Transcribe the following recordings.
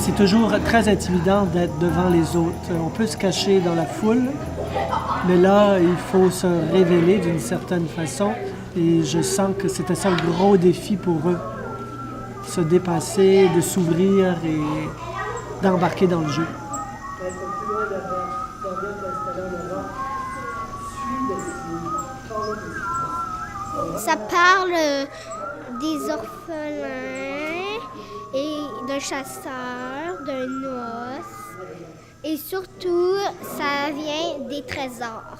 C'est toujours très intimidant d'être devant les autres. On peut se cacher dans la foule, mais là, il faut se révéler d'une certaine façon. Et je sens que c'était ça le gros défi pour eux. Se dépasser, de s'ouvrir et d'embarquer dans le jeu. Ça parle des orphelins et d'un chasseur, d'un os. Et surtout, ça vient des trésors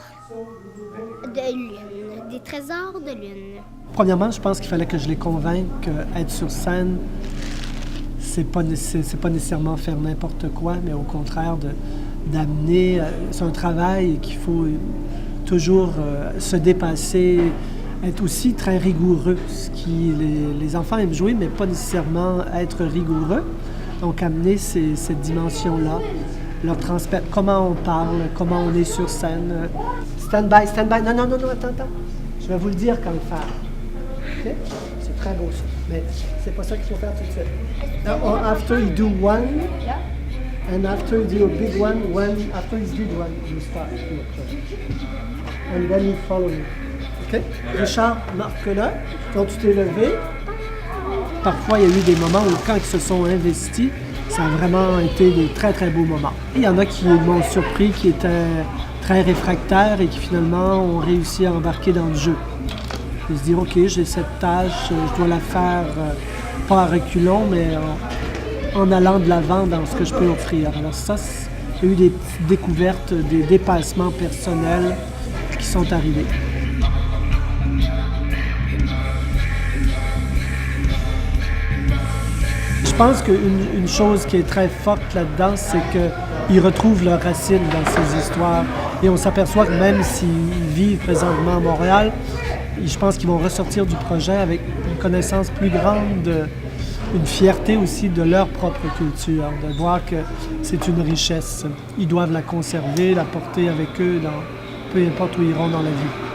de lune, des trésors de lune. Premièrement, je pense qu'il fallait que je les convainque qu'être sur scène, c'est pas nécessairement faire n'importe quoi, mais au contraire d'amener... c'est un travail qu'il faut toujours se dépasser, être aussi très rigoureux. Ce qui, les enfants aiment jouer, mais pas nécessairement être rigoureux. Donc, amener cette dimension-là, leur transmettre comment on parle, comment on est sur scène. Stand by, stand by. Non, attends. Je vais vous le dire quand le faire. Okay? C'est très beau ça. Mais c'est pas ça qu'il faut faire tout de suite. Now, after you do one, and after you do a big one, after you did one, you start. And then you follow me. OK? Richard, marque-le. Quand tu t'es levé, parfois il y a eu des moments où quand ils se sont investis, ça a vraiment été des très, très beaux moments. Il y en a qui m'ont surpris, qui étaient très réfractaires et qui finalement ont réussi à embarquer dans le jeu. Et se dire, OK, j'ai cette tâche, je dois la faire pas à reculons, mais en allant de l'avant dans ce que je peux offrir. Alors ça, il y a eu des petites découvertes, des dépassements personnels qui sont arrivés. Je pense qu'une chose qui est très forte là-dedans, c'est qu'ils retrouvent leurs racines dans ces histoires. Et on s'aperçoit que même s'ils vivent présentement à Montréal, je pense qu'ils vont ressortir du projet avec une connaissance plus grande, une fierté aussi de leur propre culture, de voir que c'est une richesse. Ils doivent la conserver, la porter avec eux, peu importe où ils iront dans la vie.